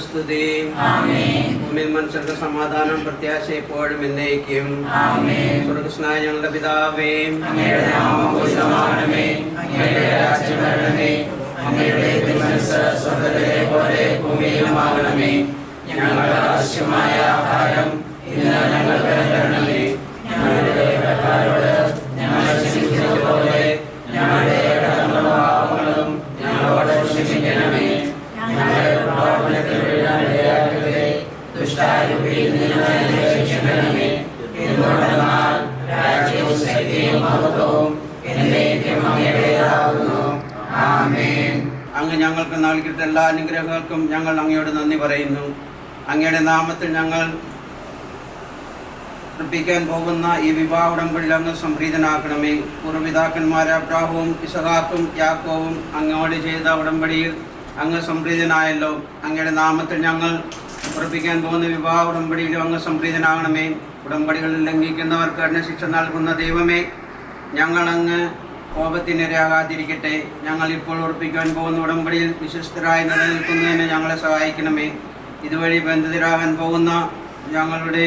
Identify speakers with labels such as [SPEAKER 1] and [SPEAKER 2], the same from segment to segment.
[SPEAKER 1] സ്തുതി. ഭൂമിയിൽ മനുഷ്യർക്ക് സമാധാനം പ്രത്യാശ എപ്പോഴും എന്നേക്കും. സ്വർഗ്ഗസ്ഥനായ ഞങ്ങളുടെ പിതാവേ,
[SPEAKER 2] അങ്ങയുടെ നാമം പൂജിതമാകണമേ. അങ്ങയുടെ രാജ്യം വരണമേ. അങ്ങയുടെ തിരുമനസ്സ് സ്വർഗ്ഗത്തിലെ പോലെ ഭൂമിയിലുമാകണമേ. ഞങ്ങൾക്ക് ആവശ്യമായ ആഹാരം ഇന്ന് ഞങ്ങൾക്ക് തരണമേ. ഞങ്ങളുടെ കടക്കാരോട് ഞങ്ങൾ ക്ഷമിക്കുന്നത് പോലെ ഞങ്ങളുടെ കടങ്ങളും പാപങ്ങളും ഞങ്ങളോട് ക്ഷമിക്കണമേ. ഞങ്ങളെ പ്രലോഭനത്തിൽ വീഴാൻ ഇടയാക്കരുതേ. ദുഷ്ടാരൂപിയിൽ നിന്ന് ഞങ്ങളെ രക്ഷിക്കണമേ. എന്തുകൊണ്ടെന്നാൽ രാജ്യവും ശക്തിയും മഹത്വവും എന്നേക്കും അങ്ങയുടേതാകുന്നു. ആമേൻ.
[SPEAKER 1] അങ്ങ് ഞങ്ങൾക്ക് നൽകിയിട്ട് എല്ലാ അനുഗ്രഹങ്ങൾക്കും ഞങ്ങൾ അങ്ങയോട് നന്ദി പറയുന്നു. അങ്ങയുടെ നാമത്തിൽ ഞങ്ങൾ അർപ്പിക്കാൻ പോകുന്ന ഈ വിവാഹ ഉടമ്പടിയിൽ അങ്ങ് സംപ്രീതനാക്കണമേ. പൂർവ്വപിതാക്കന്മാർ അബ്രാഹവും ഇസഹാക്കും യാക്കോവും അങ്ങോട് ചെയ്ത ഉടമ്പടിയിൽ അങ്ങ് സംപ്രീതനായല്ലോ. അങ്ങയുടെ നാമത്തിൽ ഞങ്ങൾ ഉറപ്പിക്കാൻ പോകുന്ന വിവാഹ ഉടമ്പടിയിലും അങ്ങ് സംപ്രീതനാകണമേ. ഉടമ്പടികളിൽ ലംഘിക്കുന്നവർക്ക് കഠിനശിക്ഷ നൽകുന്ന ദൈവമേ, ഞങ്ങൾ അങ്ങ് കോപത്തിനിരയാകാതിരിക്കട്ടെ. ഞങ്ങൾ ഇപ്പോൾ ഉറപ്പിക്കാൻ പോകുന്ന ഉടമ്പടിയിൽ വിശ്വസ്തരായി നിലനിൽക്കുന്നതിന് ഞങ്ങളെ സഹായിക്കണമേ. ഇതുവഴി ബന്ധിതരാകാൻ പോകുന്ന ഞങ്ങളുടെ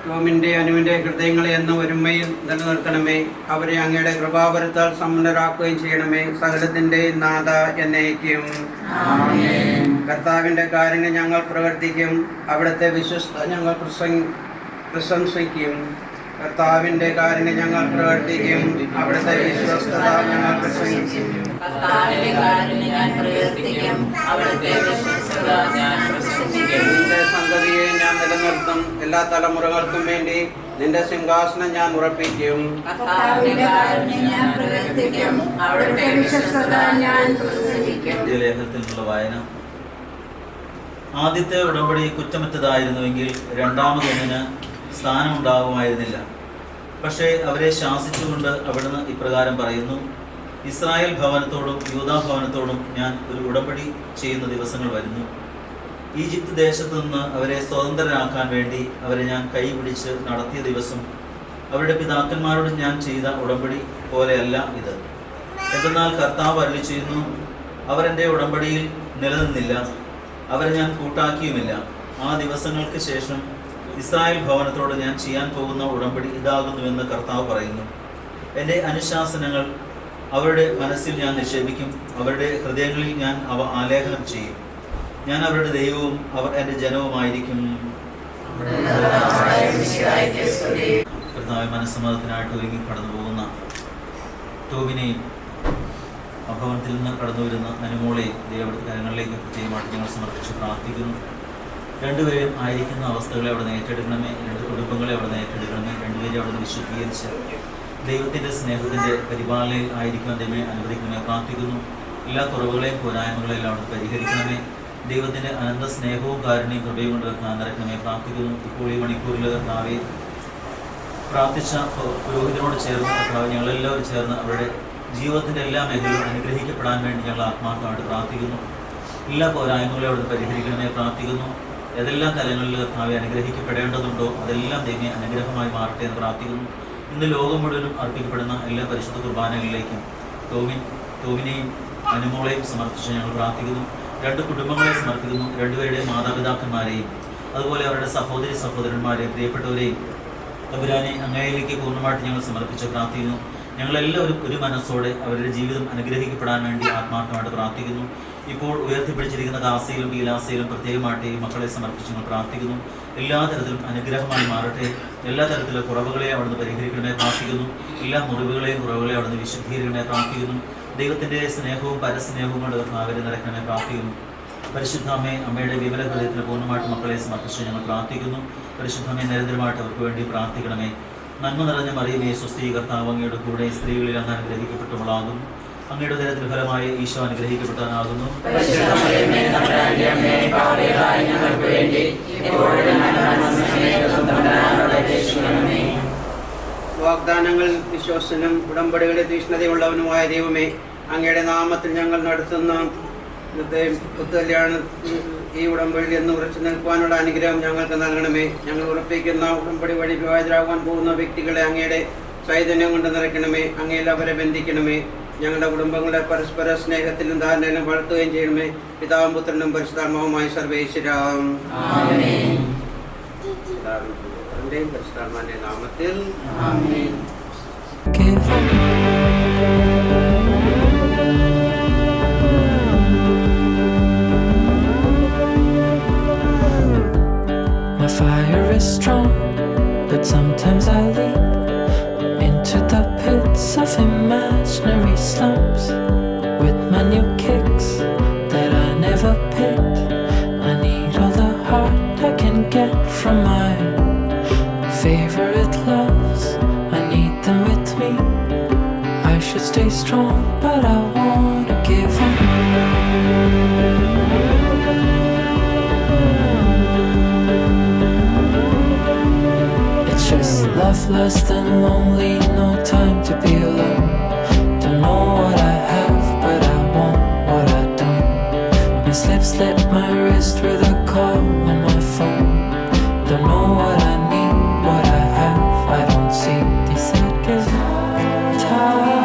[SPEAKER 1] ടോമിൻ്റെ അനുവിൻ്റെ ഹൃദയങ്ങളെ എന്ന ഒരുമയിൽ നിലനിർത്തണമേ. അവരെ അങ്ങയുടെ കൃപാവരത്താൽ സമ്പന്നരാക്കുകയും ചെയ്യണമേ. സകലത്തിൻ്റെ നാഥ എന്നേക്കും. കർത്താവിൻ്റെ കാരുണ്യം ഞങ്ങൾ പ്രവർത്തിക്കും. അവിടുത്തെ വിശ്വസ്ത ഞങ്ങൾ പ്രശംസിക്കും. കർത്താവിൻ്റെ കാരുണ്യം ഞങ്ങൾ പ്രവർത്തിക്കും. അവിടുത്തെ വിശ്വസ്തത ഞങ്ങൾ പ്രശംസിക്കും. നിന്റെ സന്തതിയെ ഞാൻ നിലനിർത്തും. എല്ലാ തലമുറകൾക്കും വേണ്ടി നിന്റെ സിംഹാസനം ഞാൻ ഉറപ്പിക്കും.
[SPEAKER 3] ലേഖനത്തിൽ നിന്നുള്ള വായന. ആദ്യത്തെ ഉടമ്പടി കുറ്റമറ്റതായിരുന്നുവെങ്കിൽ രണ്ടാമതൊന്നിന് സ്ഥാനമുണ്ടാകുമായിരുന്നില്ല. പക്ഷേ അവരെ ശാസിച്ചുകൊണ്ട് അവിടുന്ന് ഇപ്രകാരം പറയുന്നു: ഇസ്രായേൽ ഭവനത്തോടും യൂദാ ഭവനത്തോടും ഞാൻ ഒരു ഉടമ്പടി ചെയ്യുന്ന ദിവസങ്ങൾ വരുന്നു. ഈജിപ്ത് ദേശത്തു നിന്ന് അവരെ സ്വതന്ത്രരാക്കാൻ വേണ്ടി അവരെ ഞാൻ കൈപിടിച്ച് നടത്തിയ ദിവസം അവരുടെ പിതാക്കന്മാരോട് ഞാൻ ചെയ്ത ഉടമ്പടി പോലെയല്ല ഇത്. എന്തെന്നാൽ കർത്താവ് അരുളി ചെയ്യുന്നു: അവരെൻ്റെ ഉടമ്പടിയിൽ നിലനിന്നില്ല, അവരെ ഞാൻ കൂട്ടാക്കിയുമില്ല. ആ ദിവസങ്ങൾക്ക് ശേഷം ഇസ്രായേൽ ഭവനത്തോട് ഞാൻ ചെയ്യാൻ പോകുന്ന ഉടമ്പടി ഇതാകുന്നുവെന്ന് കർത്താവ് പറയുന്നു. എൻ്റെ അനുശാസനങ്ങൾ അവരുടെ മനസ്സിൽ ഞാൻ നിക്ഷേപിക്കും. അവരുടെ ഹൃദയങ്ങളിൽ ഞാൻ അവ ആലേഖനം ചെയ്യും. ഞാൻ അവരുടെ ദൈവവും അവർ എൻ്റെ ജനവുമായിരിക്കും. കർത്താവ് മനസ്സമ്മതത്തിനായിട്ട് ഒരുങ്ങി കടന്നു പോകുന്ന ടോബിനെയും അഭവനത്തിൽ നിന്ന് കടന്നു വരുന്ന അനുമോളെയും ദൈവത്തിന്റെ കരങ്ങളിലേക്ക് പ്രത്യേകമായിട്ട് ഞങ്ങൾ സമർപ്പിച്ച് പ്രാർത്ഥിക്കുന്നു. രണ്ടുപേരും ആയിരിക്കുന്ന അവസ്ഥകളെ അവിടെ ഏറ്റെടുക്കണമേ. രണ്ട് കുടുംബങ്ങളെ അവിടെ ഏറ്റെടുക്കണമേ. രണ്ടുപേരും അവിടെ വിശുദ്ധീകരിച്ച് ദൈവത്തിൻ്റെ സ്നേഹത്തിൻ്റെ പരിപാലനയിൽ ആയിരിക്കാൻ ദൈവമേ അനുവദിക്കണമേ പ്രാർത്ഥിക്കുന്നു. എല്ലാ കുറവുകളെയും പോരായ്മകളെല്ലാം അവിടെ പരിഹരിക്കണമേ. ദൈവത്തിൻ്റെ അനന്ത സ്നേഹവും കാരുണ്യവും കൃപയും കൊണ്ട് വെക്കാൻ നിറയ്ക്കണമേ പ്രാർത്ഥിക്കുന്നു. ഇപ്പോൾ ഈ മണിക്കൂറിൽ കർത്താവെ പ്രാർത്ഥിച്ച പുരോഹിതനോട് ചേർന്ന് കർത്താവ് ഞങ്ങളെല്ലാവരും ചേർന്ന് അവരുടെ ജീവിതത്തിൻ്റെ എല്ലാ മേഖലകളും അനുഗ്രഹിക്കപ്പെടാൻ വേണ്ടി ഞങ്ങൾ ആത്മാർത്ഥമായിട്ട് പ്രാർത്ഥിക്കുന്നു. എല്ലാ പോരായ്മകളെ അവിടുന്ന് പരിഹരിക്കണമേ പ്രാർത്ഥിക്കുന്നു. ഏതെല്ലാം തലങ്ങളിൽ കർത്താവെ അനുഗ്രഹിക്കപ്പെടേണ്ടതുണ്ടോ അതെല്ലാം ദൈവമേ അനുഗ്രഹമായി മാറട്ടെ എന്ന് പ്രാർത്ഥിക്കുന്നു. ഇന്ന് ലോകം മുഴുവനും അർപ്പിക്കപ്പെടുന്ന എല്ലാ പരിശുദ്ധ കുർബാനകളിലേക്കും ടോമിനെയും അനുമോളെയും സമർപ്പിച്ച് ഞങ്ങൾ പ്രാർത്ഥിക്കുന്നു. രണ്ട് കുടുംബങ്ങളെ സമർപ്പിക്കുന്നു. രണ്ടുപേരുടെയും മാതാപിതാക്കന്മാരെയും അതുപോലെ അവരുടെ സഹോദരി സഹോദരന്മാരെയും പ്രിയപ്പെട്ടവരെയും തമ്പുരാനെ അങ്ങയിലേക്ക് പൂർണ്ണമായിട്ട് ഞങ്ങൾ സമർപ്പിച്ച് പ്രാർത്ഥിക്കുന്നു. ഞങ്ങളെല്ലാവരും ഒരു മനസ്സോടെ അവരുടെ ജീവിതം അനുഗ്രഹിക്കപ്പെടാൻ വേണ്ടി ആത്മാർത്ഥമായിട്ട് പ്രാർത്ഥിക്കുന്നു. ഇപ്പോൾ ഉയർത്തിപ്പിടിച്ചിരിക്കുന്ന ഗാസയിലും പീലാസയിലും പ്രത്യേകമായിട്ട് ഈ മക്കളെ സമർപ്പിച്ച് ഞങ്ങൾ പ്രാർത്ഥിക്കുന്നു. എല്ലാ തരത്തിലും അനുഗ്രഹമായി മാറട്ടെ. എല്ലാ തരത്തിലുള്ള കുറവുകളെയും അവിടുന്ന് പരിഹരിക്കണമേ പ്രാർത്ഥിക്കുന്നു. എല്ലാ മുറിവുകളെയും കുറവുകളെയും അവിടുന്ന് വിശുദ്ധീകരിക്കണമേ പ്രാർത്ഥിക്കുന്നു. ദൈവത്തിൻ്റെ സ്നേഹവും പരസ്നേഹവും കൊണ്ട് അവരെ നിറയ്ക്കണമേ പ്രാർത്ഥിക്കുന്നു. പരിശുദ്ധ അമ്മയുടെ വിമല ഹൃദയത്തിന് പൂർണ്ണമായിട്ട് മക്കളെ സമർപ്പിച്ച് ഞങ്ങൾ പ്രാർത്ഥിക്കുന്നു. പരിശുദ്ധ നിരന്തരമായിട്ട് അവർക്ക് വേണ്ടി പ്രാർത്ഥിക്കണമേ. നന്മ നിറഞ്ഞ മറിയമേ സ്വസ്തി, കർത്താവ് അങ്ങയുടെ കൂടെ സ്ത്രീകളിൽ അങ്ങ് അനുഗ്രഹിക്കപ്പെട്ടവളാകും. അങ്ങയുടെ ഉദരത്തിന് ഫലമായി ഈശോ അനുഗ്രഹിക്കപ്പെട്ടാനാകുന്നു.
[SPEAKER 1] വാഗ്ദാനങ്ങൾ വിശ്വാസനും ഉടമ്പടികളുടെ തീഷ്ണതയുള്ളവനുമായ ദൈവമേ, അങ്ങയുടെ നാമത്തിൽ ഞങ്ങൾ നടത്തുന്ന ഈ ഉടമ്പടിയിൽ എന്ന് ഉറച്ചു നിൽക്കുവാനുള്ള അനുഗ്രഹം ഞങ്ങൾക്ക് നൽകണമേ. ഞങ്ങൾ ഉറപ്പിക്കുന്ന ഉടമ്പടി വഴി വിവാഹിതരാകുവാൻ പോകുന്ന വ്യക്തികളെ അങ്ങയുടെ ചൈതന്യം കൊണ്ട് നിറയ്ക്കണമേ. അങ്ങയിൽ അവരെ ബന്ധിക്കണമേ. ഞങ്ങളുടെ കുടുംബങ്ങളെ പരസ്പര സ്നേഹത്തിലും ധാരണയിലും വളർത്തുകയും ചെയ്യണമേ. പിതാവും പുത്രനും പരിശുദ്ധാത്മാവുമായ സർവേശ്വരാം. പരിശുദ്ധാത്മാവിന്റെ നാമത്തിൽ
[SPEAKER 4] My fire is strong, but sometimes I leap into the pits of imaginary slumps with my new kicks that I never picked. I need all the heart I can get from my favorite loves. I need them with me. I should stay strong, but I wanna give up. It's just love, lust and lonely, no time to be alone. Don't know what I have, but I want what I don't. My slip slit my wrist with a call on my phone. Don't know what I need, what I have, I don't see. They said get tired.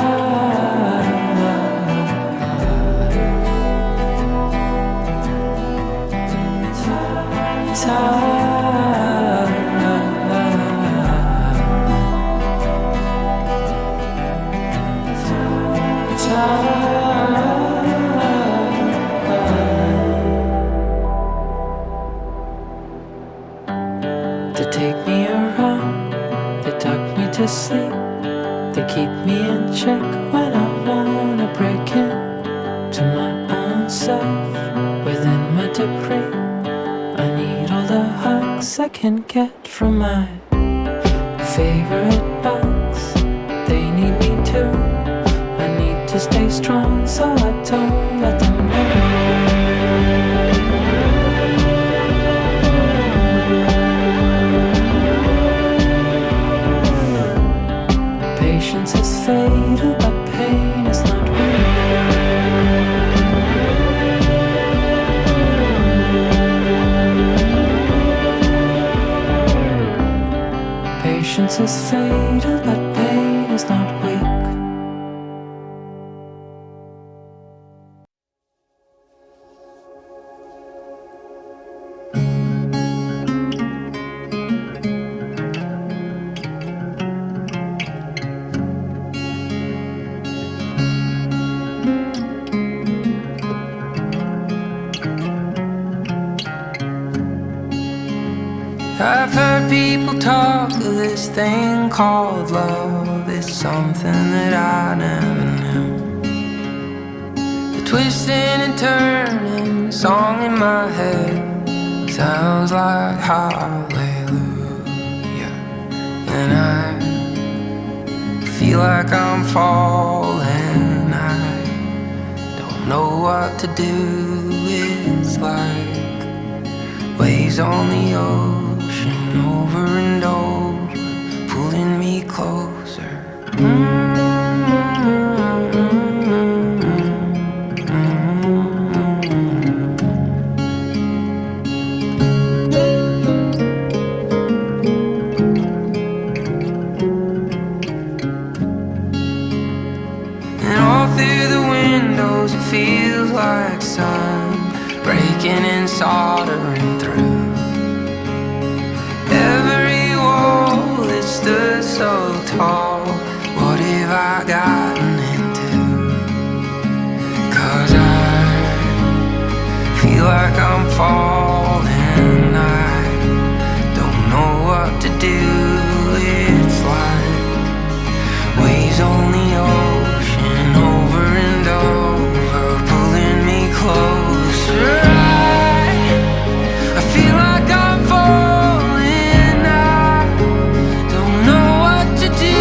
[SPEAKER 4] They take me around, they tuck me to sleep, they keep me in check when I wanna break in to my own self within my debris. I need all the hugs I can get from my favorite bugs. They need me too. I need to stay strong so I don't let them know. Patience is fatal, but pain is not weak. Patience is fatal, but pain is not weak.
[SPEAKER 5] I've heard people talk of this thing called love. It's something that I never knew. The twisting and turning song in my head sounds like hallelujah. And I feel like I'm falling. I don't know what to do. It's like waves on the ocean, over and over, pulling me closer. And all through the windows it feels like sun breaking and soldering through. Every wall that stood so tall, what have I gotten into? 'Cause I feel like I'm falling. I don't know what to do. It's like waves on the ocean, over and over, pulling me closer. I feel like I'm falling. I don't know what to do.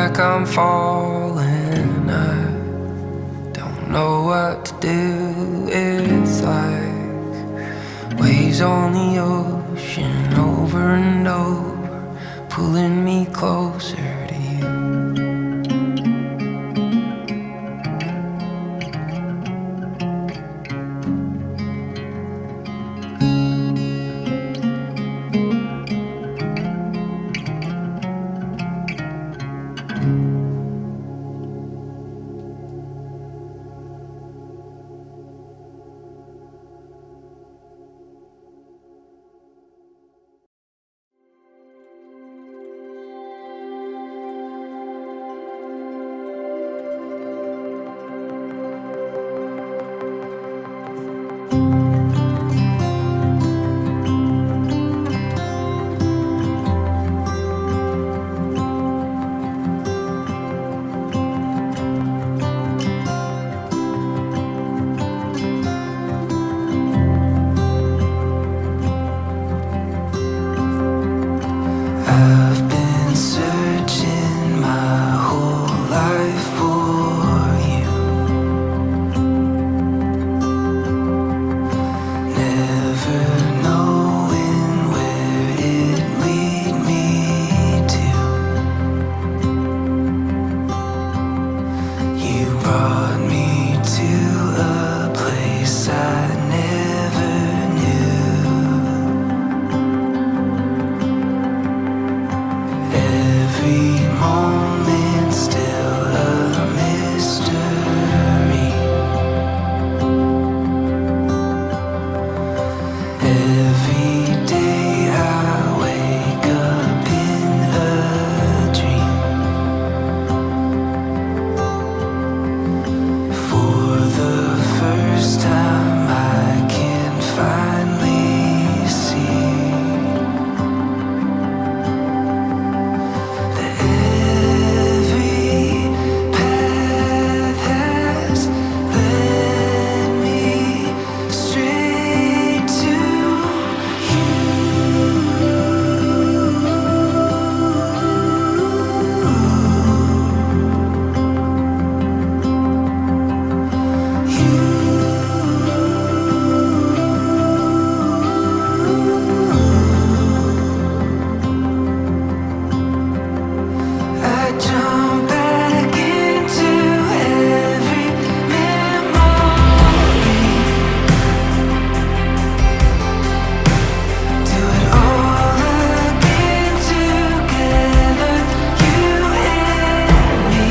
[SPEAKER 5] like I'm falling. I don't know what to do. It's like waves on the ocean, over and over, pulling me closer to you. I've been searching my whole life for you, never knowing where it'd lead me to. You brought me to a place I never knew. Every moment still a mystery. Every day I wake up in a dream. For the first time I can finally see that every path has led me straight to I jump back into every memory. Do it all again together, you and me.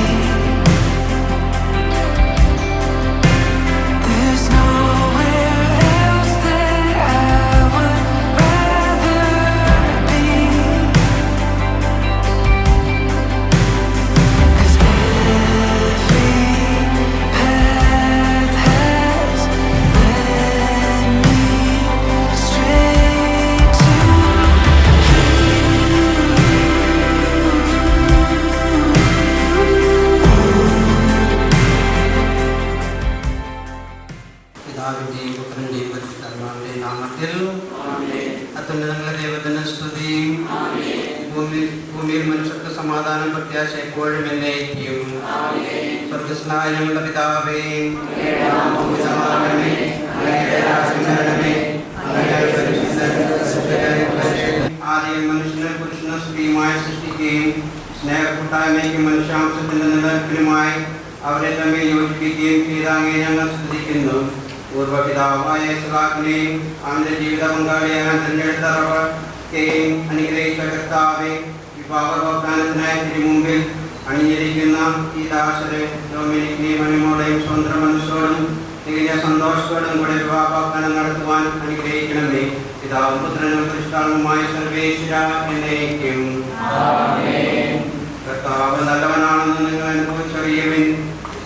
[SPEAKER 5] There's nowhere else that I would rather be. 'Cause every path has led me straight to
[SPEAKER 1] പിതാവിന്റെയും പുത്രന്റെയും പരിശുദ്ധാത്മാവിന്റെയും നാമത്തിൽ അത്യുന്നതങ്ങളുടെ ദൈവത്തിന് സ്തുതി. ഭൂമിയിൽ മനുഷ്യർക്ക് സമാധാനം പ്രത്യാശ എപ്പോഴും എന്നേക്കും. സ്വർഗ്ഗസ്ഥനായ ഞങ്ങളുടെ പിതാവേ, അങ്ങയുടെ നാമം പൂജിതമാകണമേ, അങ്ങയുടെ രാജ്യം വരണമേ, അങ്ങയുടെ പരിശുദ്ധ ആദ്യം മനുഷ്യനെ പുരുഷനും സ്ത്രീയുമായി സൃഷ്ടിക്കുകയും സ്നേഹക്കൂട്ടായ്മയ്ക്കും മനുഷ്യാംശത്തിന്റെ നിലനിൽപ്പിനുമായി അവരെ തമ്മിൽ യോജിപ്പിക്കുകയും ചെയ്ത അങ്ങയെ ഞങ്ങൾ സ്തുതിക്കുന്നു. പൂർവ്വപിതാവായ ഇസ്ഹാക്കിനെയും അവന്റെ ജീവിത പങ്കാളിയാകാൻ തിരഞ്ഞെടുത്തവരെയും അനുഗ്രഹിച്ച കർത്താവേ, വിവാഹ വാഗ്ദാനത്തിനായി തിരുമുമ്പിൽ അണിഞ്ഞിരിക്കുന്ന ഈ ദാസരെ ഡൊമിനിക്കിനെയും അനുമോളെയും സ്വന്തം മനസ്സോടും തികഞ്ഞ സന്തോഷത്തോടും കൂടെ വിവാഹ വാഗ്ദാനം നടത്തുവാൻ അനുഗ്രഹിക്കണമേ. പിതാവും പുത്രനും പരിശുദ്ധാത്മാവുമായ സർവേശ്വര എന്നേക്കും. കർത്താവ് നല്ലവനാണെന്ന് നിങ്ങൾ അനുഭവിച്ചറിയുവിൻ.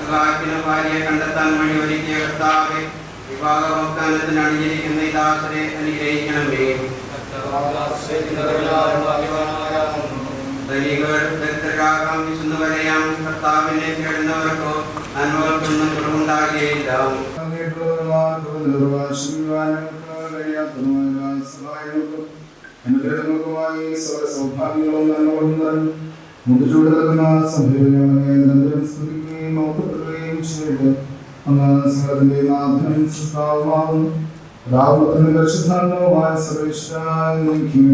[SPEAKER 1] ഇസ്ഹാക്കിന് ഭാര്യയെ കണ്ടെത്താൻ വഴി ഒരുക്കിയ കർത്താവെ, വിവാഹ വാഗ്ദാനത്തിന് അണിഞ്ഞിരിക്കുന്ന ഈ ദാസരെ അനുഗ്രഹിക്കണമേ. ധനികർ ദരിദ്രരാകാം, വിശുന്നവരെയാം. കർത്താവിനെ തേടുന്നവർക്കോ നന്മകൾക്കൊന്നും കുറവുണ്ടാകുകയില്ല.
[SPEAKER 6] അനുഗ്രഹങ്ങൾക്കുമായി സൗഭാഗ്യങ്ങളും നന്മകളും മുതിച്ചൂട് കിടക്കുന്ന സംഭവങ്ങളെ നിരന്തരം സ്മരിക്കുകയും നോക്കപ്പെടുകയും ചെയ്ത് അങ്ങ് സകലത്തിന്റെ നാഥനും സൃഷ്ടാവുമാകും രാവുലത്തിനും പരിശുദ്ധാത്മാവുമായ സർവേശ്വരായ നയിക്കും.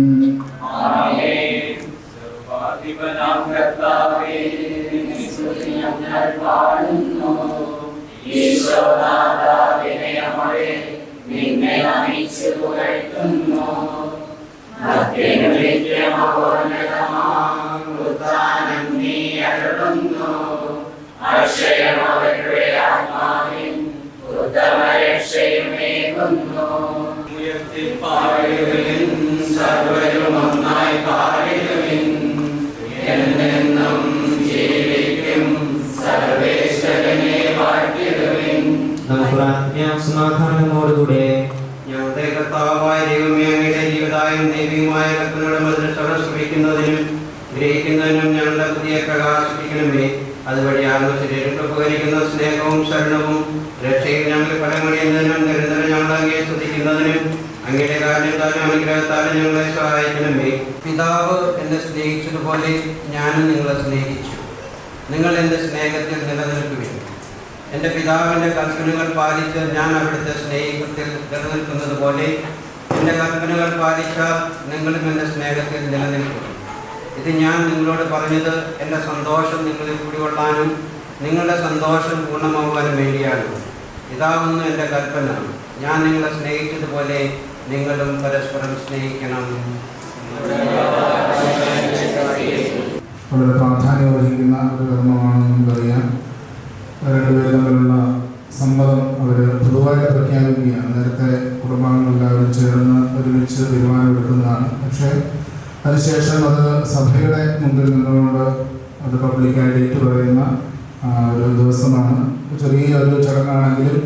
[SPEAKER 2] സമാധാനത്തോടുകൂടെ
[SPEAKER 1] ഞങ്ങളുടെ കർത്താവായ ദൈവമേ, അങ്ങയുടെ ജീവിതായും ദൈവികമായ കൽപ്പനയുടെ മധുരത്തോടെ ശ്രമിക്കുന്നതിനും ഗ്രഹിക്കുന്നതിനും ഞങ്ങളുടെ ബുദ്ധിയെ പ്രകാശിപ്പിക്കണമേ. അതുവഴി ആത്മശരീരത്തിൽ ഉപകരിക്കുന്ന സ്നേഹവും ശരണവും രക്ഷയും ഞങ്ങൾ ഫലമണിയുന്നതിനും നിരന്തരം ഞങ്ങൾ അങ്ങേ സ്തുതിക്കുന്നതിനും അങ്ങയുടെ കാരണത്താലും അനുഗ്രഹത്താലും ഞങ്ങളെ സഹായിക്കണമേ. പിതാവ് എന്നെ സ്നേഹിച്ചതുപോലെ ഞാനും നിങ്ങളെ സ്നേഹിച്ചു. നിങ്ങൾ എൻ്റെ സ്നേഹത്തിൽ നിലനിൽക്കുകയും എൻ്റെ പിതാവിൻ്റെ കൽപ്പനകൾ പാലിച്ച് ഞാൻ അവിടുത്തെ സ്നേഹത്തിൽ നിലനിൽക്കുന്നത് പോലെ എൻ്റെ കൽപ്പനകൾ പാലിച്ചാൽ നിങ്ങളും എൻ്റെ സ്നേഹത്തിൽ നിലനിൽക്കും. ഇത് ഞാൻ നിങ്ങളോട് പറഞ്ഞത് എൻ്റെ സന്തോഷം നിങ്ങളിൽ കുടികൊള്ളാനും നിങ്ങളുടെ സന്തോഷം പൂർണ്ണമാകാനും വേണ്ടിയാണ്. ഇതാകുന്നു എൻ്റെ കൽപ്പന, ഞാൻ നിങ്ങളെ സ്നേഹിച്ചതുപോലെ നിങ്ങളും പരസ്പരം സ്നേഹിക്കണം.
[SPEAKER 6] വളരെ പ്രാധാന്യം വഹിക്കുന്ന ഒരു കർമ്മമാണെന്ന് നമുക്കറിയാം. രണ്ടുപേരും തമ്മിലുള്ള സമ്മതം അവർ പൊതുവായി പ്രഖ്യാപിക്കുകയാണ്. നേരത്തെ കുടുംബാംഗങ്ങളെല്ലാവരും ചേർന്ന് ഒരുമിച്ച് തീരുമാനമെടുക്കുന്നതാണ്. പക്ഷേ അതിനുശേഷം അത് സഭയുടെ മുമ്പിൽ നിന്നുകൊണ്ട് അത് പബ്ലിക്കായിട്ട് ഏറ്റുപറയുന്ന ഒരു ദിവസമാണ്. ചെറിയ ഒരു ചടങ്ങാണെങ്കിലും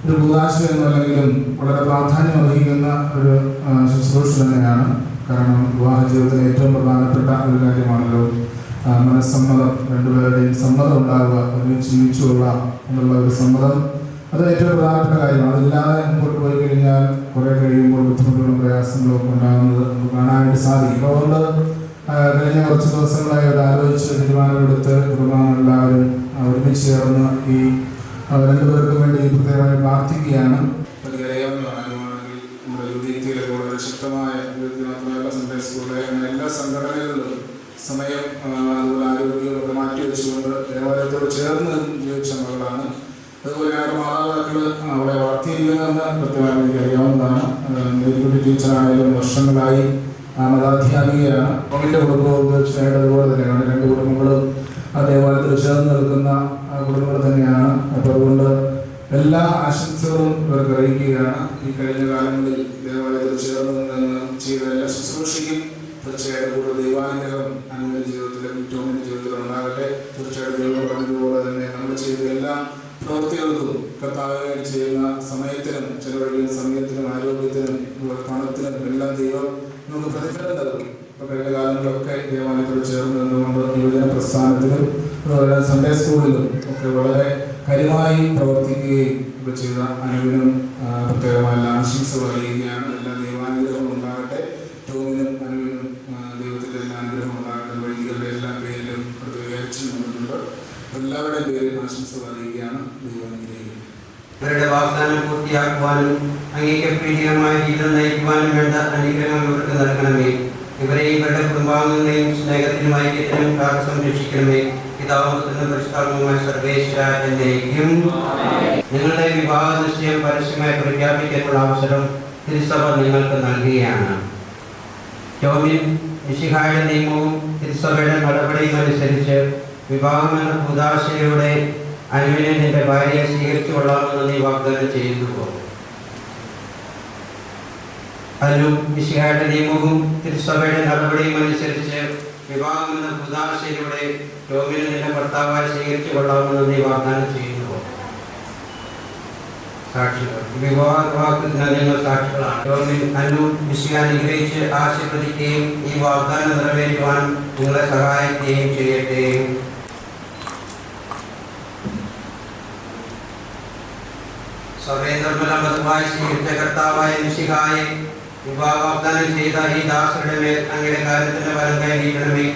[SPEAKER 6] ഒരു കൂദാശ എന്നല്ലെങ്കിലും വളരെ പ്രാധാന്യം വഹിക്കുന്ന ഒരു ശുശ്രൂഷ തന്നെയാണ്. കാരണം വിവാഹ ജീവിതത്തിലെ ഏറ്റവും പ്രധാനപ്പെട്ട ഒരു കാര്യമാണല്ലോ മനസ്സമ്മതം, രണ്ടുപേരുടെയും സമ്മതം ഉണ്ടാവുക, ഒരുമിച്ച് ജീവിച്ചുകൊള്ളാം എന്നുള്ള ഒരു സമ്മതം. അത് ഏറ്റവും പ്രധാനപ്പെട്ട കാര്യമാണ്. അതില്ലാതെ മുമ്പോട്ട് പോയി കഴിഞ്ഞാൽ കുറേ കഴിയുമ്പോൾ ബുദ്ധിമുട്ടുകളും പ്രയാസങ്ങളും ഒക്കെ ഉണ്ടാകുന്നത് നമുക്ക് കാണാനായിട്ട് സാധിക്കും. അതുകൊണ്ട് കഴിഞ്ഞ കുറച്ച് ദിവസങ്ങളായി അവർ ആലോചിച്ച് തീരുമാനമെടുത്ത് കുടുംബാംഗങ്ങളെല്ലാവരും ഒരുമിച്ച് ചേർന്ന് ഈ രണ്ടുപേർക്കും വേണ്ടി പ്രത്യേകമായി പ്രാർത്ഥിക്കുകയാണ്. നമ്മുടെ യുവതീയത്തിലൊക്കെ വളരെ ശക്തമായ മാത്രമല്ല സൺഡേ സ്കൂളിലെ എല്ലാ സംഘടനകളിലും സമയം അതുപോലെ ആരോഗ്യമൊക്കെ മാറ്റി വെച്ചുകൊണ്ട് ദേവാലയത്തോട് ചേർന്ന് ജീവിച്ച മകളാണ്. അതുപോലെ അവരുടെ മാതാപിതാക്കൾ അവളെ വളർത്തിയിരിക്കുന്നതെന്ന് കൃത്യമായി എനിക്ക് അറിയാവുന്നതാണ്. മേരിക്കുട്ടി ടീച്ചറായാലും വർഷങ്ങളായി മതാധ്യാപികയാണ്. അവൻ്റെ കുടുംബവും തീർച്ചയായിട്ടും അതുപോലെ തന്നെയാണ്. രണ്ട് കുടുംബങ്ങളും ആ ദേവാലയത്തിൽ ചേർന്ന് നിൽക്കുന്ന കുടുംബങ്ങൾ തന്നെയാണ്. അപ്പോൾ അതുകൊണ്ട് എല്ലാ ആശംസകളും ഇവർക്ക് അറിയിക്കുകയാണ്. ഈ കഴിഞ്ഞ കാലങ്ങളിൽ ദേവാലയത്തിൽ ചേർന്ന് നിന്ന് ചെയ്ത എല്ലാ ശുശ്രൂഷയ്ക്കും തീർച്ചയായിട്ടും കൂടുതൽ ദൈവാനുഗ്രഹം അനുവിൻ്റെ ജീവിതത്തിലും ടോമിൻ്റെ ജീവിതത്തിലും ഉണ്ടാകട്ടെ. തീർച്ചയായിട്ടും ദൈവം പറഞ്ഞതുപോലെ തന്നെ നമ്മൾ ചെയ്ത എല്ലാ പ്രവൃത്തികൾക്കും കർത്താവിന് ചെയ്യുന്ന സമയത്തിനും ചെലവഴിക്കുന്ന സമയത്തിനും ആരോഗ്യത്തിനും പണത്തിനും എല്ലാം ദൈവം നമുക്ക് പ്രതിഫലം നൽകും. ഇപ്പോൾ കഴിഞ്ഞ കാലങ്ങളിലൊക്കെ ദേവാലയത്തോട് ചേർന്ന് നിന്നുകൊണ്ട് യുവജന പ്രസ്ഥാനത്തിലും അതുപോലെ സൺഡേ സ്കൂളിലും ഒക്കെ വളരെ കരുമായി പ്രവർത്തിക്കുകയും ഒക്കെ ചെയ്ത അനുവിനും പ്രത്യേകമായ ആശംസകൾ അറിയുകയാണ്. എല്ലാ ദൈവാനുഗ്രഹവും ഉണ്ടാകട്ടെ. ടോമിനും അനുവിനും ദൈവത്തിൻ്റെ എല്ലാ അനുഗ്രഹവും ഉണ്ടാകട്ടെ. വൈദികരുടെ എല്ലാ പേരിലും വിചാരിച്ചു നിന്നിട്ടുണ്ട്. എല്ലാവരുടെയും പേരിൽ ആശംസകൾ അറിയുകയാണ്. ദൈവാനുഗ്രഹിക്കും.
[SPEAKER 1] ഇവരുടെ വാഗ്ദാനം പൂർത്തിയാക്കുവാനും അങ്ങേക്ക് പ്രീതികരമായ ജീവിതം നയിക്കുവാനും വേണ്ട അനുഗ്രഹം ഇവർക്ക് നൽകണമേ. ഇവരെയും ഇവരുടെ കുടുംബാംഗങ്ങളെയും സ്നേഹത്തിനും ഐക്യത്തിനും കാത്തു സംരക്ഷിക്കണമേ. പിതാവുന്ന പരിശുദ്ധാത്മാവായ സർവേശ്വര എന്നേക്കും. നിങ്ങളുടെ വിവാഹ നിശ്ചയം പരസ്യമായി പ്രഖ്യാപിക്കാനുള്ള അവസരം തിരുസഭ നിങ്ങൾക്ക് നൽകുകയാണ്. ടോമിൻ മിശിഹായുടെ നിയമവും തിരുസഭയുടെ നടപടിയും അനുസരിച്ച് വിവാഹമെന്ന കൂദാശയിലൂടെ അനുവിനെ നിന്റെ ഭാര്യയെ സ്വീകരിച്ചു കൊള്ളാമെന്ന് നീ വാഗ്ദാനം ചെയ്യുന്നു. അതിനും മിശിഹായുടെ നിയമവും തിരുസഭയുടെ നടപടിയും അനുസരിച്ച് വിവാഹമെന്ന കൂദാശയിലൂടെ ടോമിനെ നിന്റെ ഭർത്താവായി സ്വീകരിച്ചു കൊള്ളാമെന്ന് നീ വാഗ്ദാനം ചെയ്യുന്നു. സാക്ഷികൾ വിവാഹത്തിന് നിങ്ങൾ സാക്ഷികളാണ്. ടോമിൻ അനു മിശിഹ അനുഗ്രഹിച്ച് ആശീർവദിക്കുകയും ഈ വാഗ്ദാനം നിറവേറ്റുവാൻ നിങ്ങളെ സഹായിക്കുകയും ചെയ്യട്ടെ. സർവേന്ദ്രമലമായി സ്വീകരിച്ച കർത്താവായ മിശിഹായെ വിവാഹ വാഗ്ദാനം ചെയ്ത ഈ ദാസരുടെ മേൽ അങ്ങയുടെ കാര്യത്തിന്റെ ഫലം കൈനീട്ടണമേ.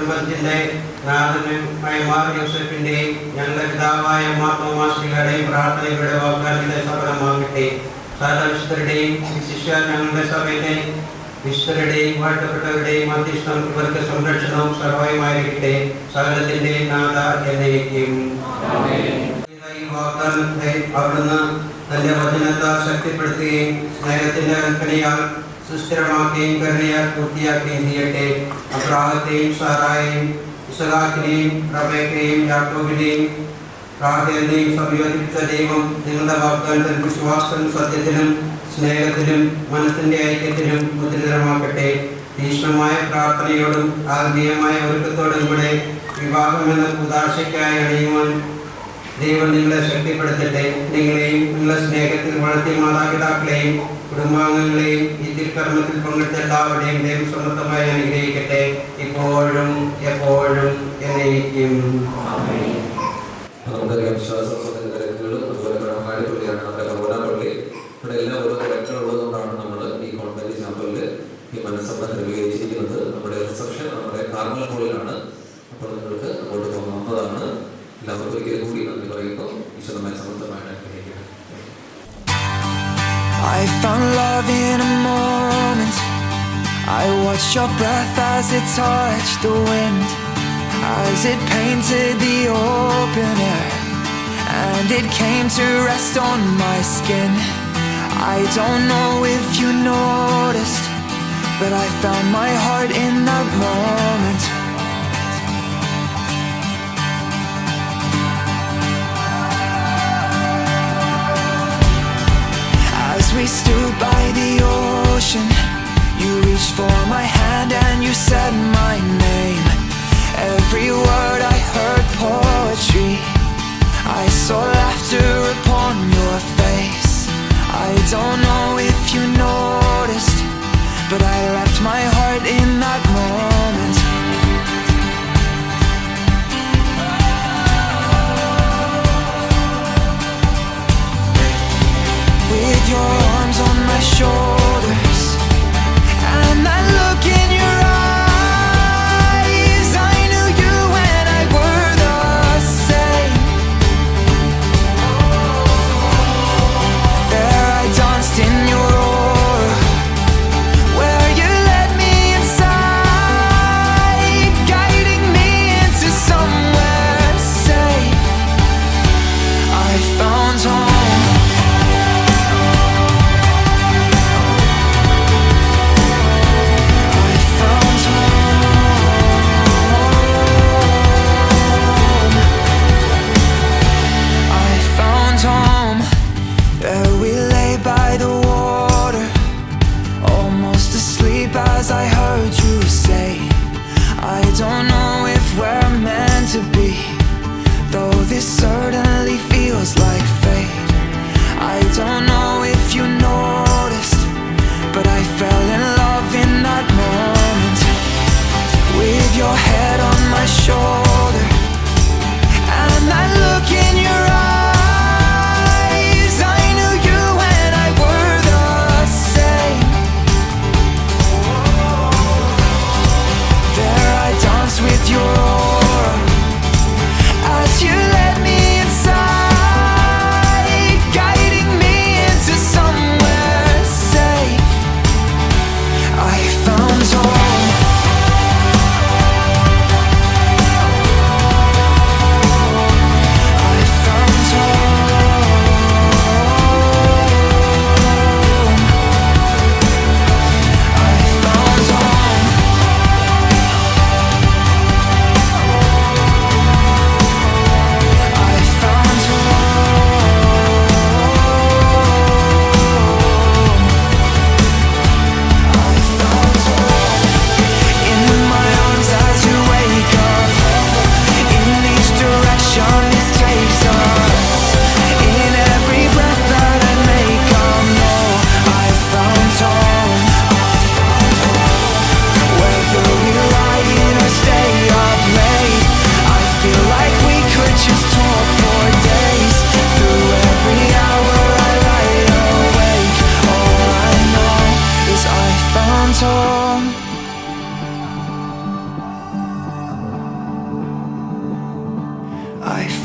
[SPEAKER 1] കുടുംബത്തിന്റെ നാഥനുമായ മാർ യോസഫിന്റെയും ഞങ്ങളുടെ പിതാവായ മാർ തോമാശ്രീകളുടെയും പ്രാർത്ഥനയുടെ വാഗ്ദാനത്തിന്റെ സഫലമാകട്ടെ. സകല വിശുദ്ധരുടെയും വിശിഷ്യ ഞങ്ങളുടെ സഭയിലെ വിശുദ്ധരുടെയും വാഴ്ത്തപ്പെട്ടവരുടെയും മധ്യസ്ഥം ഇവർക്ക് സംരക്ഷണവും സർവമായിരിക്കട്ടെ. സകലത്തിന്റെ നാഥ എന്നേക്കും. ഈ വാഗ്ദാനത്തെ അവിടുന്ന് തന്റെ വചനത്താൽ ശക്തിപ്പെടുത്തുകയും സ്നേഹത്തിന്റെ കൽപ്പനയാൽ സുസ്ഥിരമാക്കുകയും കരുണയാൽ പൂർത്തിയാക്കുകയും ചെയ്യട്ടെ. അബ്രാഹത്തെയും സാറായെയും ഇസഹാക്കിനെയും റബേക്കയെയും യാക്കോബിനെയും റാഹേലിനെയും സംയോജിപ്പിച്ച ദൈവം നിങ്ങളുടെ വാഗ്ദാനത്തിൽ വിശ്വാസത്തിലും സത്യത്തിലും സ്നേഹത്തിലും മനസ്സിന്റെ ഐക്യത്തിലും മുദ്രിതമാക്കട്ടെ. തീക്ഷ്ണമായ പ്രാർത്ഥനയോടും ആത്മീയമായ ഒരുക്കത്തോടും കൂടെ വിവാഹമെന്ന ഉദാശയ്ക്കായി അണിയുവാൻ ദൈവം നിങ്ങളെ ശക്തിപ്പെടുത്തട്ടെ. നിങ്ങളെയും നിങ്ങളുടെ സ്നേഹത്തിൽ വളർത്തിയ മാതാപിതാക്കളെയും കുടുംബാംഗങ്ങളെയും ഈ തിരുക്കർമ്മത്തിൽ പങ്കെടുത്ത എല്ലാവരുടെയും ദൈവം സമൃദ്ധമായി അനുഗ്രഹിക്കട്ടെ, ഇപ്പോഴും എപ്പോഴും എന്നേക്കും.
[SPEAKER 7] നമുക്കറിയാം വിശ്വാസത്തിന്റെ തിരക്കുകളും അതുപോലെ കടമാടി പള്ളിയാണ് നമ്മുടെ കവോന പള്ളി. ഇവിടെ എല്ലാം ഓരോ തിരക്കുകളുള്ളതുകൊണ്ടാണ് നമ്മൾ ഈ കോൺവെന്റ് ചാപ്പലിൽ ഈ മനസ്സമ്മ ക്രമീകരിച്ചിരിക്കുന്നത്. നമ്മുടെ റിസപ്ഷൻ നമ്മുടെ കാർമൽ ഹോളിലാണ്. അപ്പോൾ നിങ്ങൾക്ക് അങ്ങോട്ട് പോകുന്നതാണ്. എല്ലാവർക്കും ഒരിക്കലും കൂടി നന്ദി പറയുന്നു. ഈശ്വരമായി സമൃദ്ധമായിട്ട് അനുഗ്രഹിക്കണം.
[SPEAKER 5] I found love in a moment. I watched your breath as it touched the wind, as it painted the open air, and it came to rest on my skin. I don't know if you noticed, but I found my heart in that moment. As we stood by the ocean, you reached for my hand and you said my name. Every word I heard poetry. I saw laughter upon your face. I don't know if you noticed, but I left my heart in that moment. With your arms on my shoulders and that look in your eyes, I knew you and I were the same. There I danced in your aura, where you led me inside, guiding me into somewhere safe. I found home. As I heard you say, I don't know if we're meant to be, though this certainly feels like fate. I don't know if you noticed, but I fell in love in that moment. With your head on my shoulder and that look in your eyes, I knew you and I were the same. There I danced with your aura as you led me inside, guiding me into somewhere safe. I found home. I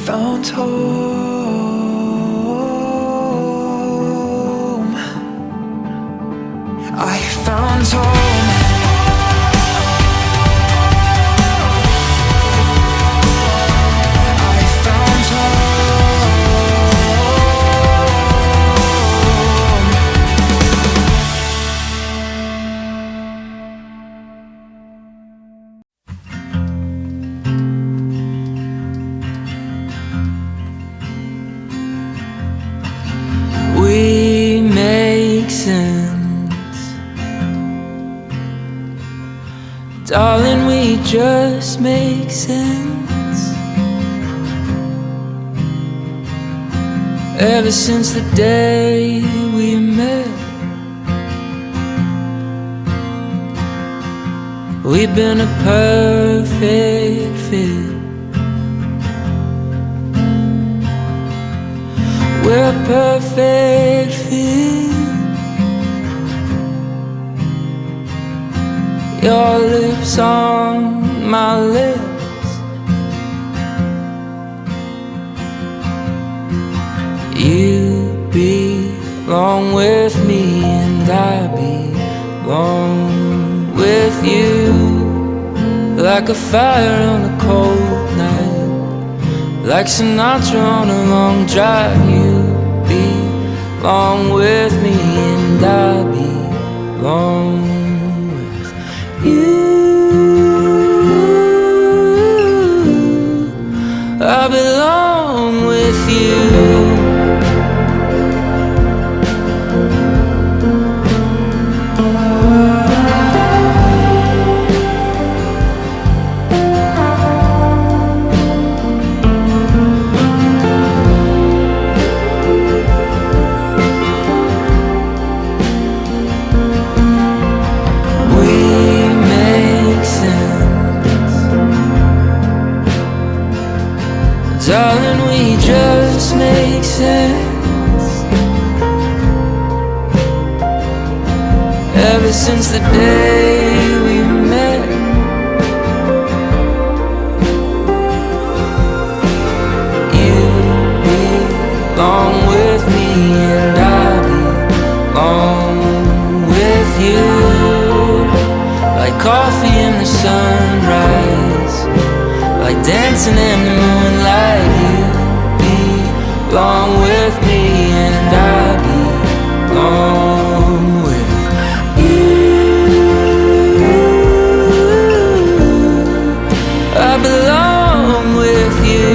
[SPEAKER 5] found home. I found home. I found we make sense, darling, we just make sense. Ever since the day we met, we've been a perfect fit. We're a perfect fit. Your lips on my lips, you belong with me and I belong with you. Like a fire on a cold night, like Sinatra on a long drive. You belong with me and I belong with you. I belong with you. Darling, we just make sense. Ever since the day we met, you belong with me and I belong with you. Like coffee in the sunrise, like dancing in the moonlight. You belong with me and I belong with you. I belong with you.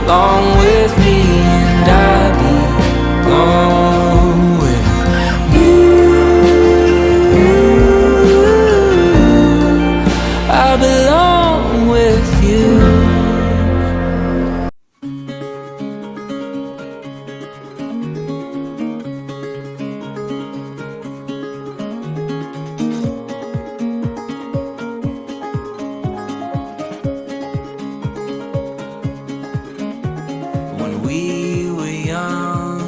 [SPEAKER 5] Belong with me and I belong with you. I belong with you. We were young,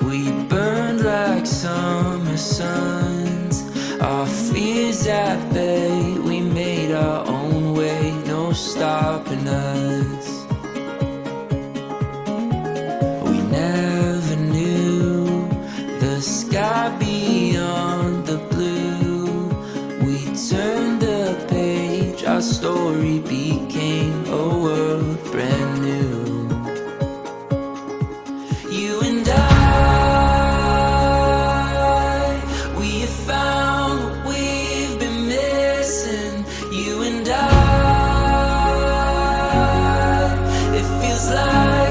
[SPEAKER 5] we burned like summer suns. Our fears at bay, we made our own way, no stopping us. We never knew the sky beyond the blue. We turned the page, our story became a world brand new. You and I, we have found what we've been missing. You and I, it feels like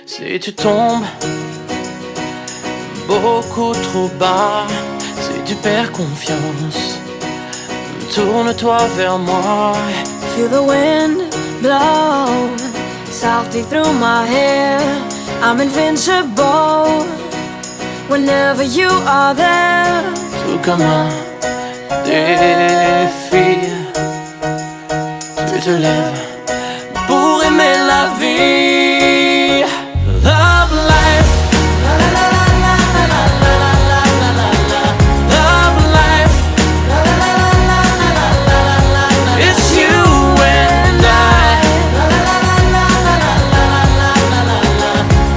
[SPEAKER 5] Si tu tombes beaucoup trop bas, si tu perds confiance, tourne-toi vers moi.
[SPEAKER 8] Feel the wind blow softly through my hair. I'm invincible whenever you are there.
[SPEAKER 5] Tout comme un défi, tu te lèves pour aimer la vie. Love life, love life, it's you and I.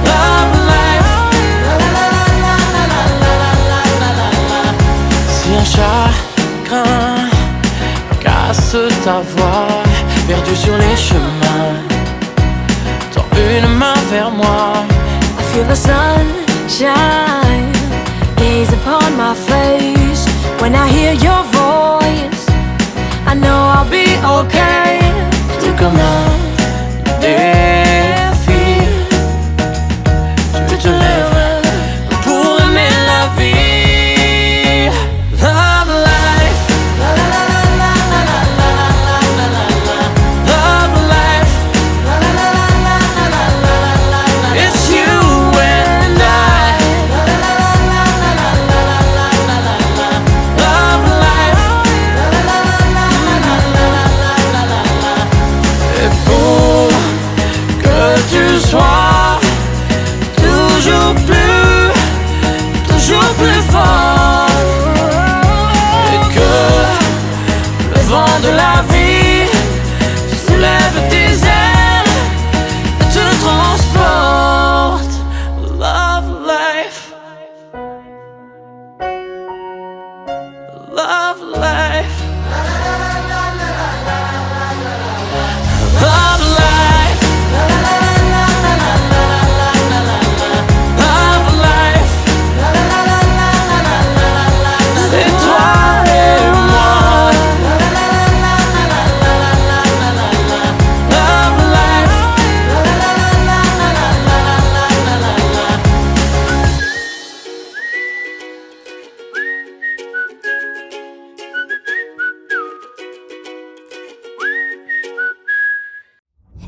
[SPEAKER 5] Love life. Si un chagrin casse ta voix, perdu sur les chemins, tends une main vers moi.
[SPEAKER 8] I feel the sunshine gaze upon my face. When I hear your voice, I know I'll be okay.
[SPEAKER 5] Tout comme un défi, tu te lèves pour aimer la vie. Love life, love life, it's you and I. Love life, et pour que tu sois toujours plus fort, et que le vent de la vie soulève tes ailes et te transporte. Love life, love life, love life, love life, c'est toi et moi. Love life.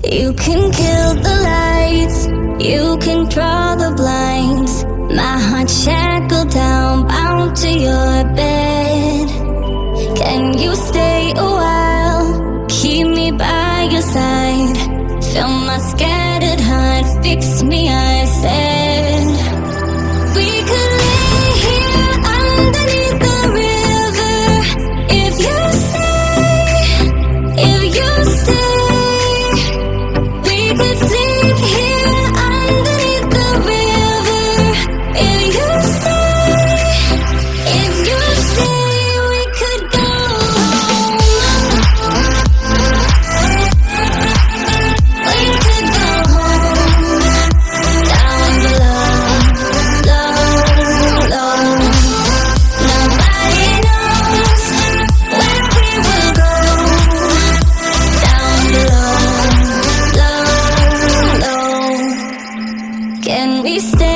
[SPEAKER 9] You can kill the lights, you can draw the blinds. My heart shackled down, bound to your bed. Can you stay a while? Keep me by your side. Fill my scattered heart, fix me, I said. We could lay here underneath the river. If you stay, we could sleep here underneath the river. If you stay, we could go home. We could go home, down below, low, low. Nobody knows where we will go, down below, low, low. Can we stay?